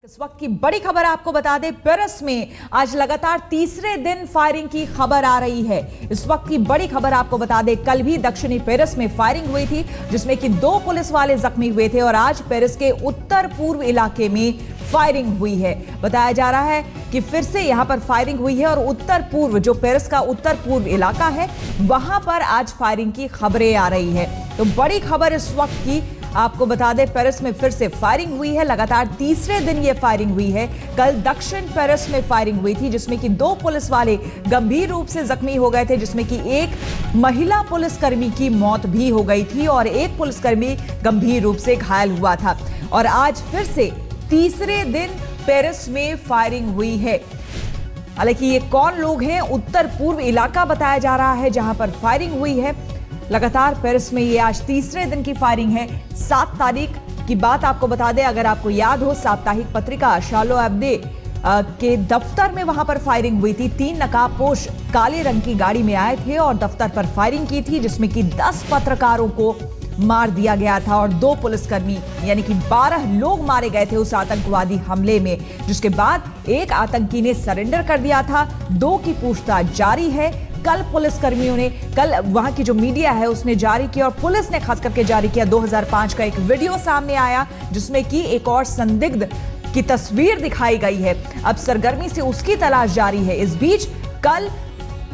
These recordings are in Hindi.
इस वक्त की बड़ी खबर आपको बता दें, पेरिस में आज लगातार तीसरे दिन फायरिंग की खबर आ रही है। इस वक्त की बड़ी खबर आपको बता दें, कल भी दक्षिणी पेरिस में फायरिंग हुई थी जिसमें कि 2 पुलिस वाले जख्मी हुए थे और आज पेरिस के उत्तर पूर्व इलाके में फायरिंग हुई है। बताया जा रहा है कि फिर से यहां पर फायरिंग हुई है और उत्तर पूर्व, जो पेरिस का उत्तर पूर्व इलाका है, वहां पर आज फायरिंग की खबरें आ रही है। तो बड़ी खबर इस वक्त की आपको बता दें, पेरिस में फिर से फायरिंग हुई है। लगातार तीसरे दिन ये फायरिंग हुई है। कल दक्षिण पेरिस में फायरिंग हुई थी जिसमें कि 2 पुलिस वाले गंभीर रूप से जख्मी हो गए थे, जिसमें कि एक महिला पुलिसकर्मी की मौत भी हो गई थी और एक पुलिसकर्मी गंभीर रूप से घायल हुआ था। और आज फिर से तीसरे दिन पेरिस में फायरिंग हुई है। हालांकि ये कौन लोग हैं, उत्तर पूर्व इलाका बताया जा रहा है जहां पर फायरिंग हुई है। लगातार पेरिस में ये आज तीसरे दिन की फायरिंग है। 7 तारीख की बात आपको बता दें, अगर आपको याद हो, साप्ताहिक पत्रिका शार्लो एब्दे के दफ्तर में वहां पर फायरिंग हुई थी। 3 नकाबपोश काले रंग की गाड़ी में आए थे और दफ्तर पर फायरिंग की थी जिसमें कि 10 पत्रकारों को मार दिया गया था और 2 पुलिसकर्मी यानी कि 12 लोग मारे गए थे उस आतंकवादी हमले में, जिसके बाद एक आतंकी ने सरेंडर कर दिया था। 2 की पूछताछ जारी है। कल पुलिसकर्मियों ने, कल वहां की जो मीडिया है उसने जारी किया और पुलिस ने खास करके जारी किया 2005 का एक वीडियो सामने आया जिसमें कि एक और संदिग्ध की तस्वीर दिखाई गई है। अब सरगर्मी से उसकी तलाश जारी है। इस बीच कल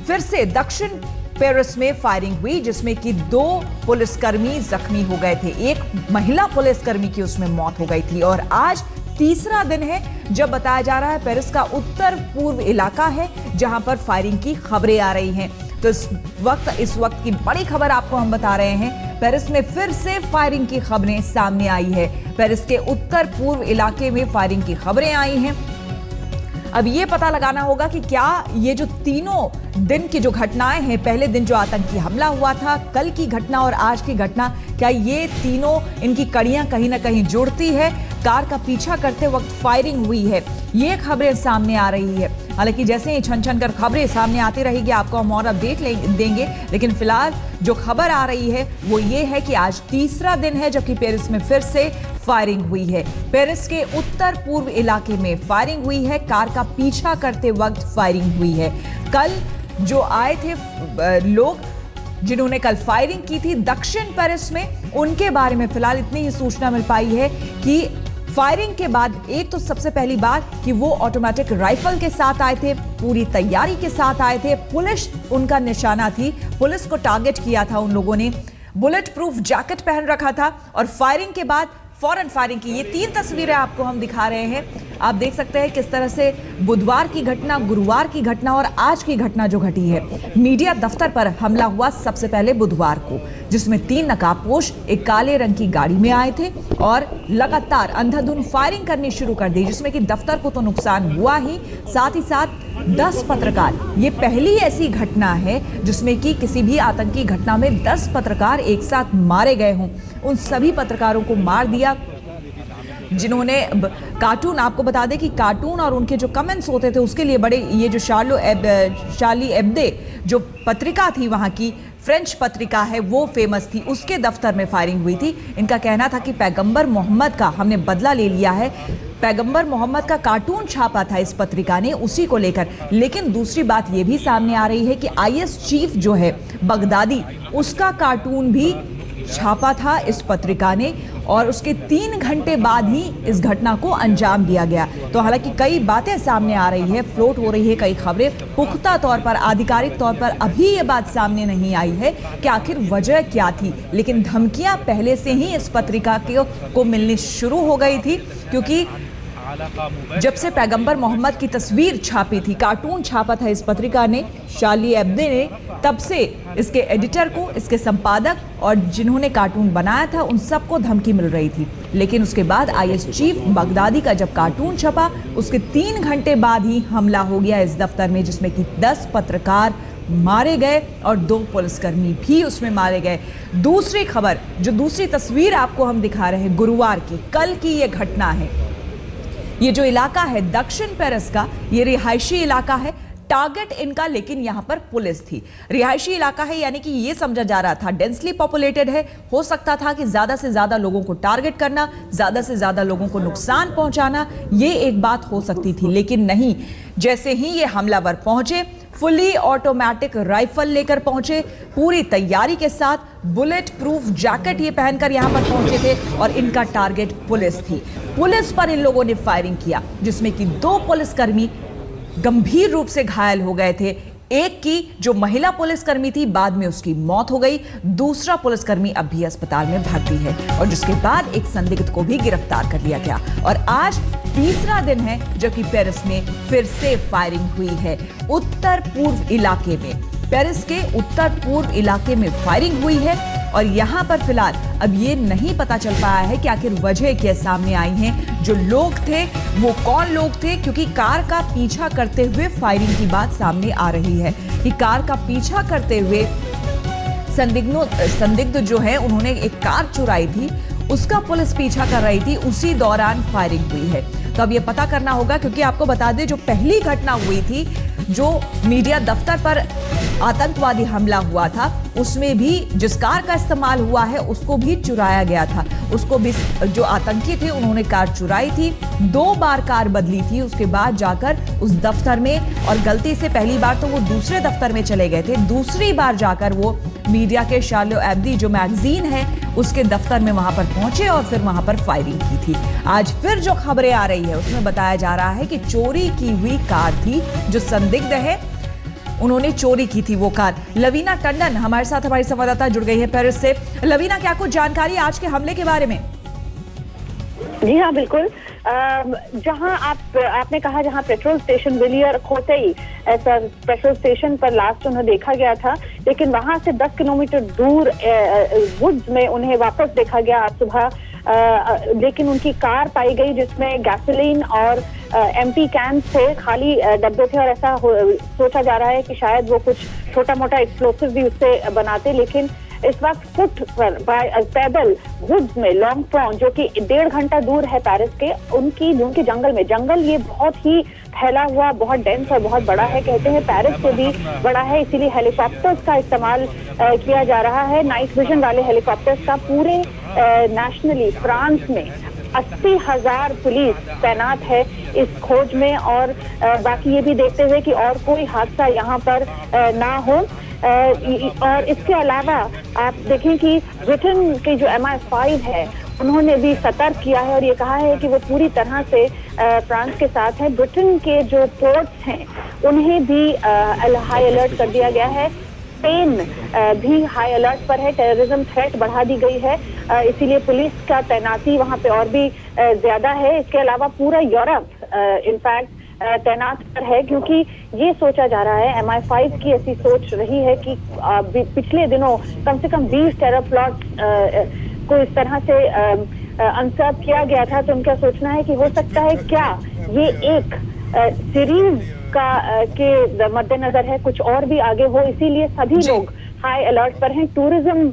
फिर से दक्षिण पेरिस में फायरिंग हुई जिसमें कि 2 पुलिसकर्मी जख्मी हो गए थे। एक महिला पुलिसकर्मी की उसमें मौत हो गई थी और आज तीसरा दिन है जब बताया जा रहा है पेरिस का उत्तर पूर्व इलाका है जहां पर फायरिंग की खबरें आ रही हैं। तो इस वक्त की बड़ी खबर आपको हम बता रहे हैं, पेरिस में फिर से फायरिंग की खबरें सामने आई है। पेरिस के उत्तर पूर्व इलाके में फायरिंग की खबरें आई हैं। अब ये पता लगाना होगा कि क्या ये जो तीनों दिन की जो घटनाएं हैं, पहले दिन जो आतंकी हमला हुआ था, कल की घटना और आज की घटना, क्या ये तीनों, इनकी कड़ियां कहीं ना कहीं जुड़ती है? कार का पीछा करते वक्त फायरिंग हुई है, ये खबरें सामने आ रही है। हालांकि जैसे ही छन छन कर खबरें सामने आती रहेगी आपको हम और अपडेट देंगे, लेकिन फिलहाल जो खबर आ रही है वो ये है कि आज तीसरा दिन है जबकि पेरिस में फिर से फायरिंग हुई है। पेरिस के उत्तर पूर्व इलाके में फायरिंग हुई है, कार का पीछा करते वक्त फायरिंग हुई है। कल जो आए थे लोग जिन्होंने कल फायरिंग की थी दक्षिण पेरिस में, उनके बारे में फिलहाल इतनी ही सूचना मिल पाई है कि फायरिंग के बाद एक तो सबसे पहली बात कि वो ऑटोमेटिक राइफल के साथ आए थे, पूरी तैयारी के साथ आए थे, पुलिस उनका निशाना थी, पुलिस को टारगेट किया था उन लोगों ने, बुलेट प्रूफ जैकेट पहन रखा था और फायरिंग के बाद फौरन फायरिंग की। ये 3 तस्वीरें आपको हम दिखा रहे हैं। आप देख सकते हैं किस तरह से बुधवार की घटना, गुरुवार की घटना और आज की घटना जो घटी है। मीडिया दफ्तर पर हमला हुआ सबसे पहले बुधवार को, जिसमें 3 नकाबपोश एक काले रंग की गाड़ी में आए थे और लगातार अंधाधुंध फायरिंग करनी शुरू कर दी, जिसमें कि दफ्तर को तो नुकसान हुआ ही, साथ ही साथ 10 पत्रकार, ये पहली ऐसी घटना है जिसमें कि किसी भी आतंकी घटना में 10 पत्रकार एक साथ मारे गए हों। उन सभी पत्रकारों को मार दिया जिन्होंने कार्टून, आपको बता दें कि कार्टून और उनके जो कमेंट्स होते थे उसके लिए बड़े, ये जो शार्ली एब्दे जो पत्रिका थी वहाँ की, फ्रेंच पत्रिका है, वो फेमस थी, उसके दफ्तर में फायरिंग हुई थी। इनका कहना था कि पैगंबर मोहम्मद का हमने बदला ले लिया है, पैगंबर मोहम्मद का कार्टून छापा था इस पत्रिका ने, उसी को लेकर। लेकिन दूसरी बात ये भी सामने आ रही है कि IS चीफ जो है बगदादी, उसका कार्टून भी छापा था इस पत्रिका ने और उसके 3 घंटे बाद ही इस घटना को अंजाम दिया गया। तो हालांकि कई बातें सामने आ रही है, फ्लोट हो रही है कई खबरें, पुख्ता तौर पर, आधिकारिक तौर पर अभी ये बात सामने नहीं आई है कि आखिर वजह क्या थी, लेकिन धमकियां पहले से ही इस पत्रिका को मिलनी शुरू हो गई थी, क्योंकि जब से पैगंबर मोहम्मद की तस्वीर छापी थी, कार्टून छापा था इस पत्रिका ने, शार्ली एब्दे ने, तब से इसके एडिटर को, इसके संपादक और जिन्होंने कार्टून बनाया था उन सबको धमकी मिल रही थी। लेकिन उसके बाद IS चीफ बगदादी का जब कार्टून छपा, उसके 3 घंटे बाद ही हमला हो गया इस दफ्तर में, जिसमें कि 10 पत्रकार मारे गए और 2 पुलिसकर्मी भी उसमें मारे गए। दूसरी खबर, जो दूसरी तस्वीर आपको हम दिखा रहे हैं, गुरुवार की, कल की ये घटना है। ये जो इलाका है दक्षिण पेरिस का, ये रिहायशी इलाका है। टारगेट इनका लेकिन यहां पर पुलिस थी। रिहायशी इलाका है, यानी कि यह समझा जा रहा था डेंसली पॉपुलेटेड है, हो सकता था कि ज्यादा से ज्यादा लोगों को टारगेट करना, ज्यादा से ज्यादा लोगों को नुकसान पहुंचाना, ये एक बात हो सकती थी। लेकिन नहीं, जैसे ही ये हमलावर पहुंचे, फुली ऑटोमेटिक राइफल लेकर पहुंचे, पूरी तैयारी के साथ, बुलेट प्रूफ जैकेट ये पहनकर यहां पर पहुंचे थे और इनका टारगेट पुलिस थी। पुलिस पर इन लोगों ने फायरिंग किया, जिसमें कि 2 पुलिसकर्मी गंभीर रूप से घायल हो गए थे। एक की जो महिला पुलिसकर्मी थी, बाद में उसकी मौत हो गई। दूसरा पुलिसकर्मी अब भी अस्पताल में भर्ती है और जिसके बाद एक संदिग्ध को भी गिरफ्तार कर लिया गया। और आज तीसरा दिन है जबकि पेरिस में फिर से फायरिंग हुई है। उत्तर पूर्व इलाके में, पेरिस के उत्तर पूर्व इलाके में फायरिंग हुई है और यहां पर फिलहाल अब ये नहीं पता चल पाया है कि आखिर वजह क्या सामने आई है। जो लोग थे वो कौन लोग थे, क्योंकि कार का पीछा करते हुए फायरिंग की बात सामने आ रही है कि कार का पीछा करते हुए संदिग्ध जो है उन्होंने एक कार चुराई थी, उसका पुलिस पीछा कर रही थी, उसी दौरान फायरिंग हुई है। तो अब ये पता करना होगा, क्योंकि आपको बता दें जो पहली घटना हुई थी, जो मीडिया दफ्तर पर आतंकवादी हमला हुआ था, उसमें भी जिस कार का इस्तेमाल हुआ है उसको भी चुराया गया था। उसको भी जो आतंकी थे उन्होंने कार चुराई थी, 2 बार कार बदली थी उसके बाद जाकर उस दफ्तर में, और गलती से पहली बार तो वो दूसरे दफ्तर में चले गए थे, दूसरी बार जाकर वो मीडिया के शार्लो एब्दी जो मैगजीन है उसके दफ्तर में वहां पर पहुंचे और फिर वहां पर फायरिंग की थी। आज फिर जो खबरें आ रही है उसमें बताया जा रहा है कि चोरी की हुई कार थी, जो संदिग्ध है उन्होंने चोरी की थी वो कार। लवीना टंडन हमारे साथ, हमारी संवाददाता जुड़ गई है पेरिस से। लवीना, क्या कुछ जानकारी आज के हमले के बारे में? जी हाँ, बिल्कुल। जहां आपने कहा जहां पेट्रोल स्टेशन विलियर होते ही ऐसा पेट्रोल स्टेशन पर लास्ट उन्हें देखा गया था, लेकिन वहां से 10 किलोमीटर दूर वुड्स में उन्हें वापस देखा गया आज सुबह। लेकिन उनकी कार पाई गई जिसमें गैसोलीन और एम्प्टी कैन थे, खाली डब्बे थे, और ऐसा सोचा जा रहा है कि शायद वो कुछ छोटा मोटा एक्सप्लोसिव भी उससे बनाते। लेकिन इस वक्त फुट पर पैदल वुड्स में लॉन्ग प्रॉन, जो कि 1.5 घंटा दूर है पेरिस के, उनकी जंगल ये बहुत ही फैला हुआ, बहुत डेंस और बहुत बड़ा है। कहते हैं पेरिस से भी बड़ा है, इसीलिए हेलीकॉप्टर्स का इस्तेमाल किया जा रहा है, नाइट विजन वाले हेलीकॉप्टर्स का। पूरे नेशनली फ्रांस में 80,000 पुलिस तैनात है इस खोज में, और बाकी ये भी देखते हुए कि और कोई हादसा यहाँ पर ना हो। और इसके अलावा आप देखें कि ब्रिटेन के जो MI5 है उन्होंने भी सतर्क किया है और ये कहा है कि वो पूरी तरह से फ्रांस के साथ है। ब्रिटेन के जो पोर्ट्स हैं उन्हें भी हाई अलर्ट कर दिया गया है। स्पेन भी हाई अलर्ट पर है, टेररिज्म थ्रेट बढ़ा दी गई है, इसीलिए पुलिस का तैनाती वहां पे और भी ज्यादा है। इसके अलावा पूरा यूरोप इनफैक्ट तैनात पर है, क्योंकि ये सोचा जा रहा है, MI5 की ऐसी सोच रही है कि पिछले दिनों कम से कम 20 टेरर प्लॉट को इस तरह से अनसर्व किया गया था। तो उनका सोचना है कि हो सकता है क्या ये एक सीरीज के मद्देनजर है, कुछ और भी आगे हो, इसीलिए सभी लोग हाई अलर्ट पर हैं। टूरिज्म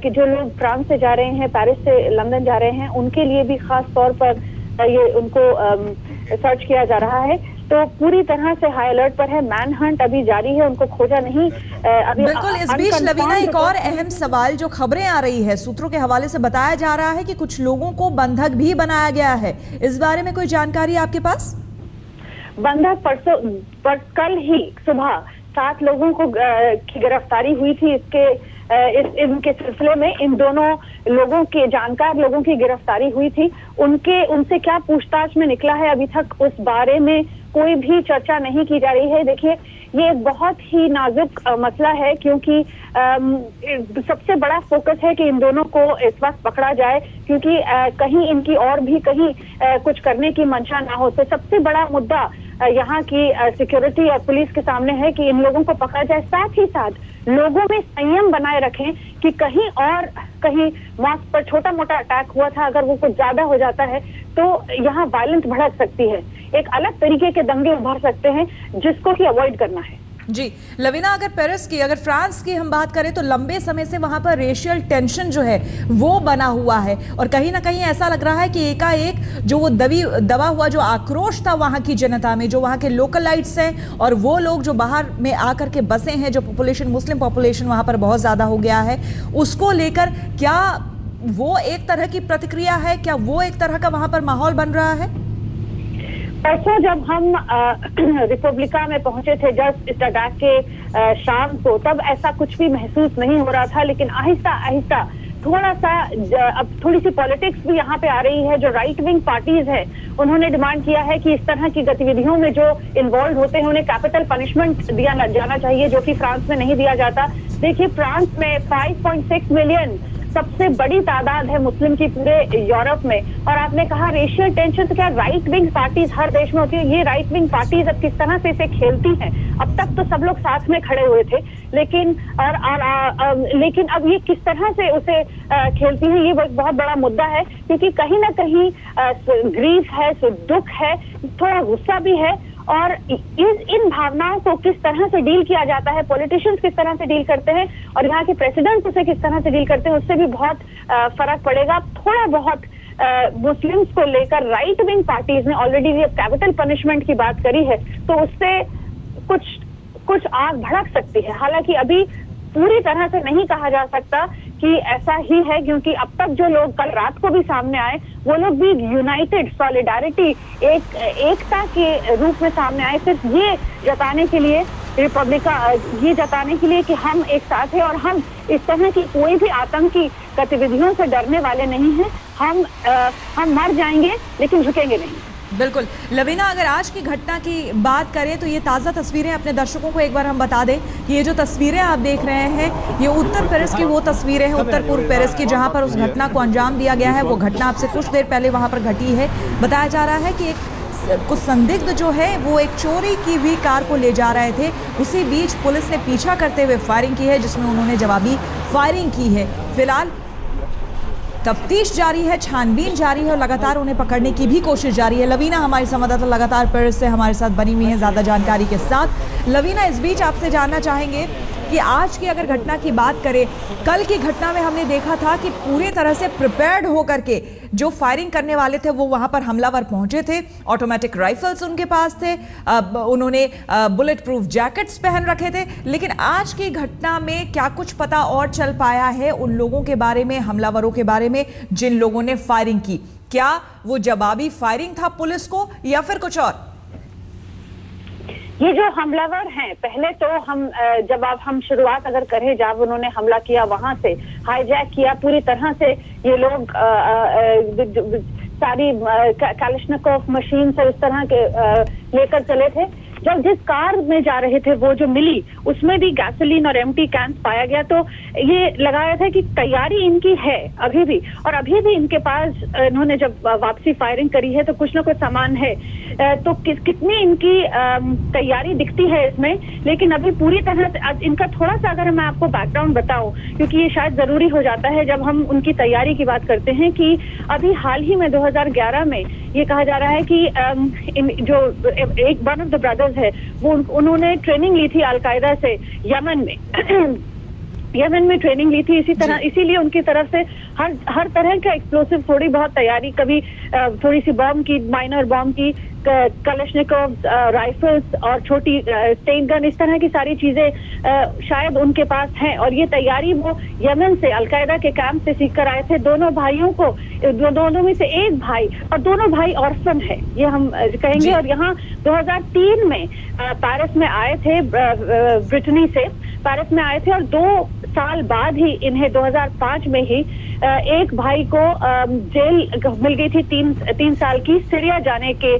के जो लोग फ्रांस से जा रहे हैं, पेरिस से लंदन जा रहे हैं, उनके लिए भी खास तौर पर ये उनको सर्च किया जा रहा है। तो पूरी तरह से हाई अलर्ट पर है, मैन हंट अभी जारी है, उनको खोजा नहीं अभी। बिल्कुल। इस बीच लवीना, एक और अहम सवाल, जो खबरें आ रही है सूत्रों के हवाले से बताया जा रहा है कि कुछ लोगों को बंधक भी बनाया गया है, इस बारे में कोई जानकारी आपके पास? बंधक कल ही सुबह 7 लोगों को की गिरफ्तारी हुई थी। इनके सिलसिले में इन दोनों लोगों के जानकार लोगों की गिरफ्तारी हुई थी। उनसे क्या पूछताछ में निकला है अभी तक उस बारे में कोई भी चर्चा नहीं की जा रही है। देखिए, ये एक बहुत ही नाजुक मसला है, क्योंकि सबसे बड़ा फोकस है कि इन दोनों को इस वक्त पकड़ा जाए, क्योंकि कहीं इनकी और भी कहीं कुछ करने की मंशा ना हो। तो सबसे बड़ा मुद्दा यहाँ की सिक्योरिटी और पुलिस के सामने है कि इन लोगों को पकड़ा जाए। साथ ही साथ लोगों में संयम बनाए रखें कि कहीं मॉस्क पर छोटा मोटा अटैक हुआ था, अगर वो कुछ ज्यादा हो जाता है तो यहाँ वायलेंस भड़क सकती है, एक अलग तरीके के दंगे उभर सकते हैं, जिसको कि अवॉइड करना है। जी लवीना, अगर फ्रांस की हम बात करें तो लंबे समय से वहां पर रेशियल टेंशन जो है वो बना हुआ है और कहीं ना कहीं ऐसा लग रहा है कि एकाएक जो वो दबा हुआ जो आक्रोश था वहां की जनता में, जो वहां के लोकलाइट्स हैं और वो लोग जो बाहर में आकर के बसे हैं, जो पॉपुलेशन मुस्लिम पॉपुलेशन वहां पर बहुत ज्यादा हो गया है, उसको लेकर क्या वो एक तरह की प्रतिक्रिया है, क्या वो एक तरह का वहां पर माहौल बन रहा है? परसों जब हम रिपब्लिका में पहुंचे थे जस्ट इस अटैक के शाम को, तब ऐसा कुछ भी महसूस नहीं हो रहा था, लेकिन आहिस्ता आहिस्ता थोड़ा सा अब थोड़ी सी पॉलिटिक्स भी यहाँ पे आ रही है। जो राइट विंग पार्टीज है उन्होंने डिमांड किया है कि इस तरह की गतिविधियों में जो इन्वॉल्व होते हैं उन्हें कैपिटल पनिशमेंट दिया जाना चाहिए, जो कि फ्रांस में नहीं दिया जाता। देखिए, फ्रांस में 5.6 मिलियन सबसे बड़ी तादाद है मुस्लिम की पूरे यूरोप में, और आपने कहा रेशियल टेंशन, तो क्या राइट विंग पार्टीज हर देश में होती है? ये राइट विंग पार्टीज अब किस तरह से इसे खेलती हैं? अब तक तो सब लोग साथ में खड़े हुए थे, लेकिन लेकिन अब ये किस तरह से उसे खेलती हैं, ये बहुत बड़ा मुद्दा है, क्योंकि कहीं ना कहीं ग्रीफ है, दुख है, थोड़ा गुस्सा भी है, और इन भावनाओं को किस तरह से डील किया जाता है, पॉलिटिशियंस किस तरह से डील करते हैं और यहाँ के प्रेसिडेंट उसे किस तरह से डील करते हैं, उससे भी बहुत फर्क पड़ेगा। थोड़ा बहुत मुस्लिम्स को लेकर राइट विंग पार्टीज ने ऑलरेडी कैपिटल पनिशमेंट की बात करी है, तो उससे कुछ आग भड़क सकती है। हालांकि अभी पूरी तरह से नहीं कहा जा सकता कि ऐसा ही है, क्योंकि अब तक जो लोग कल रात को भी सामने आए वो लोग भी यूनाइटेड, सॉलिडारिटी, एकता के रूप में सामने आए, सिर्फ ये जताने के लिए रिपब्लिका, ये जताने के लिए कि हम एक साथ हैं और हम इस तरह की कोई भी आतंकी गतिविधियों से डरने वाले नहीं हैं। हम मर जाएंगे लेकिन झुकेंगे नहीं। बिल्कुल लवीना, अगर आज की घटना की बात करें तो ये ताज़ा तस्वीरें अपने दर्शकों को एक बार हम बता दें कि ये जो तस्वीरें आप देख रहे हैं ये उत्तर पेरिस की वो तस्वीरें हैं, उत्तर पूर्व पेरिस की, जहां पर उस घटना को अंजाम दिया गया है। वो घटना आपसे कुछ देर पहले वहां पर घटी है। बताया जा रहा है कि कुछ संदिग्ध जो है वो एक चोरी की हुई कार को ले जा रहे थे, उसी बीच पुलिस ने पीछा करते हुए फायरिंग की है, जिसमें उन्होंने जवाबी फायरिंग की है। फिलहाल तफ्तीश जारी है, छानबीन जारी है और लगातार उन्हें पकड़ने की भी कोशिश जारी है। लवीना हमारी संवाददाता लगातार पेरिस से हमारे साथ बनी हुई है ज़्यादा जानकारी के साथ। लवीना, इस बीच आपसे जानना चाहेंगे कि आज की अगर घटना की बात करें, कल की घटना में हमने देखा था कि पूरी तरह से प्रिपेयर्ड होकर के जो फायरिंग करने वाले थे वो वहां पर हमलावर पहुंचे थे, ऑटोमेटिक राइफल्स उनके पास थे, उन्होंने बुलेट प्रूफ जैकेट्स पहन रखे थे। लेकिन आज की घटना में क्या कुछ पता और चल पाया है उन लोगों के बारे में, हमलावरों के बारे में जिन लोगों ने फायरिंग की? क्या वो जवाबी फायरिंग था पुलिस को या फिर कुछ और? ये जो हमलावर हैं, पहले तो हम शुरुआत अगर करें जब उन्होंने हमला किया वहां से हाईजैक किया पूरी तरह से, ये लोग सारी कालिशनिकोव मशीन से उस तरह के लेकर चले थे। जब जिस कार में जा रहे थे वो जो मिली उसमें भी गैसोलीन और एम्प्टी कैंस पाया गया, तो ये लगाया था कि तैयारी इनकी है अभी भी, और अभी भी इनके पास इन्होंने जब वापसी फायरिंग करी है तो कुछ ना कुछ सामान है। तो कितनी इनकी तैयारी दिखती है इसमें, लेकिन अभी पूरी तरह से इनका थोड़ा सा अगर मैं आपको बैकग्राउंड बताऊं, क्योंकि ये शायद जरूरी हो जाता है जब हम उनकी तैयारी की बात करते हैं, कि अभी हाल ही में 2011 में ये कहा जा रहा है कि जो एक वन ऑफ द ब्रदर्स है वो उन्होंने ट्रेनिंग ली थी अलकायदा से यमन में ट्रेनिंग ली थी। इसीलिए उनकी तरफ से हर तरह का एक्सप्लोसिव थोड़ी बहुत तैयारी, कभी थोड़ी सी बॉम्ब की, माइनर बॉम्ब की, कलशनिकोव राइफल्स और छोटी स्टेन गन, इस तरह की सारी चीजें शायद उनके पास हैं। और ये तैयारी वो यमन से अलकायदा के कैंप से सीख कर आए थे। दोनों भाइयों को, दोनों में से एक भाई, और दोनों भाई ऑर्फन है ये हम कहेंगे। और यहाँ 2003 में पेरिस में आए थे, ब्रिटनी से पेरिस में आए थे, और 2 साल बाद ही इन्हें 2005 में ही एक भाई को जेल मिल गई थी 3 साल की, सीरिया जाने के,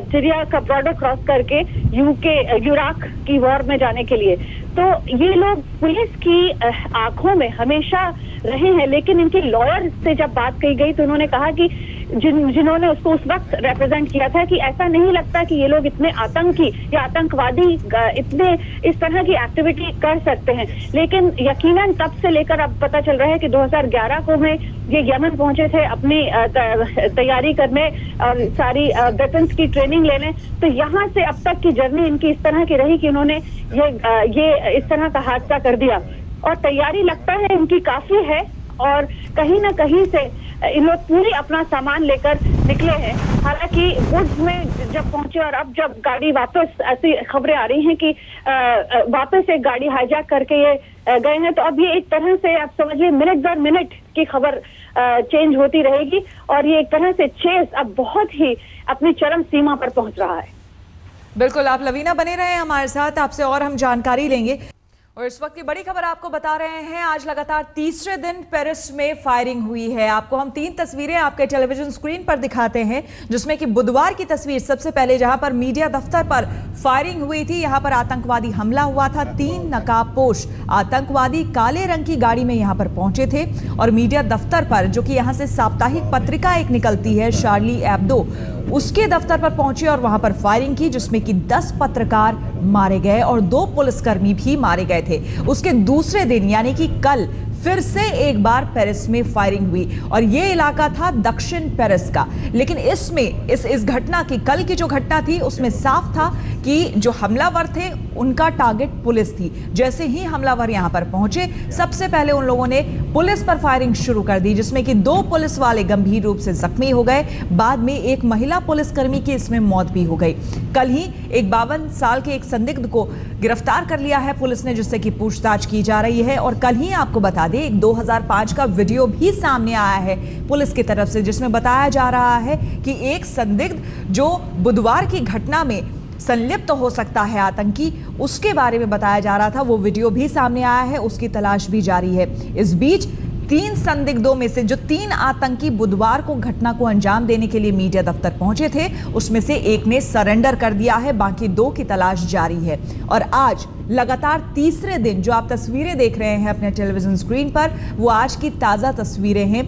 सीरिया का बॉर्डर क्रॉस करके यूराक की वॉर में जाने के लिए। तो ये लोग पुलिस की आंखों में हमेशा रहे हैं, लेकिन इनके लॉयर से जब बात की गई तो उन्होंने कहा कि जिन्होंने उसको उस वक्त रिप्रेजेंट किया था कि ऐसा नहीं लगता कि ये लोग इतने आतंकी या आतंकवादी इतने इस तरह की एक्टिविटी कर सकते हैं। लेकिन यकीनन तब से लेकर अब पता चल रहा है कि 2011 को में ये यमन पहुंचे थे अपनी तैयारी करने और सारी वेपन्स की ट्रेनिंग लेने। तो यहाँ से अब तक की जर्नी इनकी इस तरह की रही कि इन्होंने ये इस तरह का हादसा कर दिया। और तैयारी लगता है इनकी काफी है और कहीं ना कहीं से इन लोग पूरी अपना सामान लेकर निकले हैं। हालांकि वुड्स में जब पहुंचे और अब जब गाड़ी वापस, ऐसी खबरें आ रही हैं कि वापस एक गाड़ी हाईजैक करके ये गए हैं। तो अब ये एक तरह से आप समझिए मिनट दर मिनट की खबर चेंज होती रहेगी और ये एक तरह से चेस अब बहुत ही अपनी चरम सीमा पर पहुंच रहा है। बिल्कुल, आप लवीना बने रहे हमारे साथ, आपसे और हम जानकारी लेंगे। और इस वक्त की बड़ी खबर आपको बता रहे हैं, आज लगातार तीसरे दिन पेरिस में फायरिंग हुई है। आपको हम 3 तस्वीरें आपके टेलीविजन स्क्रीन पर दिखाते हैं, जिसमें कि बुधवार की तस्वीर सबसे पहले, जहां पर मीडिया दफ्तर पर फायरिंग हुई थी। यहां पर आतंकवादी हमला हुआ था। 3 नकाबपोश आतंकवादी काले रंग की गाड़ी में यहां पर पहुंचे थे और मीडिया दफ्तर पर, जो कि यहां से साप्ताहिक पत्रिका एक निकलती है शार्ली एब्दो, उसके दफ्तर पर पहुंचे और वहां पर फायरिंग की, जिसमें कि 10 पत्रकार मारे गए और 2 पुलिसकर्मी भी मारे गए थे। उसके दूसरे दिन यानी कि कल फिर से एक बार पेरिस में फायरिंग हुई और यह इलाका था दक्षिण पेरिस का। लेकिन इसमें इस घटना की, कल की जो घटना थी, उसमें साफ था कि जो हमलावर थे उनका टारगेट पुलिस थी। जैसे ही हमलावर यहां पर पहुंचे, सबसे पहले उन लोगों ने पुलिस पर फायरिंग शुरू कर दी, जिसमें कि 2 पुलिस वाले गंभीर रूप से जख्मी हो गए। बाद में एक महिला पुलिसकर्मी की इसमें मौत भी हो गई। कल ही एक 52 साल के एक संदिग्ध को गिरफ्तार कर लिया है पुलिस ने, जिससे कि पूछताछ की जा रही है। और कल ही आपको बता दें, एक 2005 का वीडियो भी सामने आया है पुलिस की तरफ से, जिसमें बताया जा रहा है कि एक संदिग्ध जो बुधवार की घटना में संलिप्त तो हो सकता है आतंकी, उसके बारे में बताया जा रहा था। वो वीडियो भी सामने आया है, उसकी तलाश भी जारी है। इस बीच 3 संदिग्धों में से जो 3 आतंकी बुधवार को घटना को अंजाम देने के लिए मीडिया दफ्तर पहुंचे थे, उसमें से एक ने सरेंडर कर दिया है, बाकी 2 की तलाश जारी है। और आज लगातार तीसरे दिन, जो आप तस्वीरें देख रहे हैं अपने टेलीविजन स्क्रीन पर, वो आज की ताजा तस्वीरें हैं।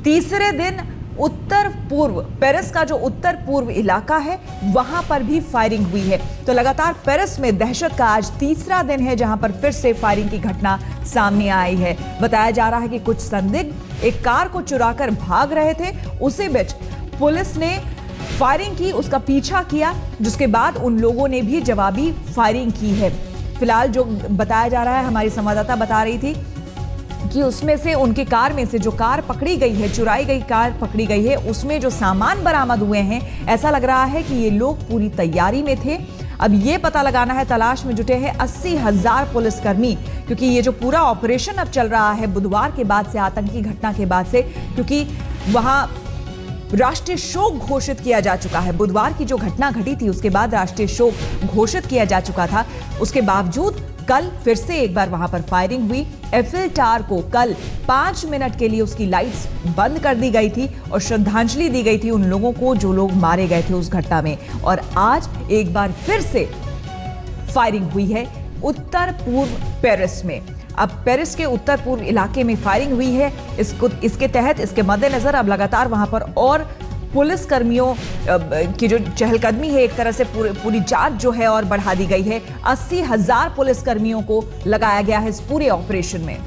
तीसरे दिन उत्तर पूर्व पेरिस का जो उत्तर पूर्व इलाका है, वहां पर भी फायरिंग हुई है। तो लगातार पेरिस में दहशत का आज तीसरा दिन है, जहां पर फिर से फायरिंग की घटना सामने आई है। बताया जा रहा है कि कुछ संदिग्ध एक कार को चुराकर भाग रहे थे, उसी बीच पुलिस ने फायरिंग की, उसका पीछा किया, जिसके बाद उन लोगों ने भी जवाबी फायरिंग की है। फिलहाल जो बताया जा रहा है, हमारी संवाददाता बता रही थी कि उसमें से, उनकी कार में से जो कार पकड़ी गई है, चुराई गई कार पकड़ी गई है, उसमें जो सामान बरामद हुए हैं, ऐसा लग रहा है कि ये लोग पूरी तैयारी में थे। अब ये पता लगाना है, तलाश में जुटे हैं 80,000 पुलिसकर्मी, क्योंकि ये जो पूरा ऑपरेशन अब चल रहा है बुधवार के बाद से, आतंकी घटना के बाद से, क्योंकि वहां राष्ट्रीय शोक घोषित किया जा चुका है। बुधवार की जो घटना घटी थी, उसके बाद राष्ट्रीय शोक घोषित किया जा चुका था। उसके बावजूद कल फिर से एक बार वहां पर फायरिंग हुई। एफिल टावर को कल 5 मिनट के लिए उसकी लाइट्स बंद कर दी गई थी और श्रद्धांजलि दी गई थी उन लोगों को जो लोग मारे गए थे उस घटना में। और आज एक बार फिर से फायरिंग हुई है उत्तर पूर्व पेरिस में। अब पेरिस के उत्तर पूर्व इलाके में फायरिंग हुई है। इसके तहत, इसके मद्देनजर अब लगातार वहां पर और पुलिस कर्मियों की जो चहलकदमी है, एक तरह से पूरी जांच जो है और बढ़ा दी गई है। 80,000 पुलिस कर्मियों को लगाया गया है इस पूरे ऑपरेशन में।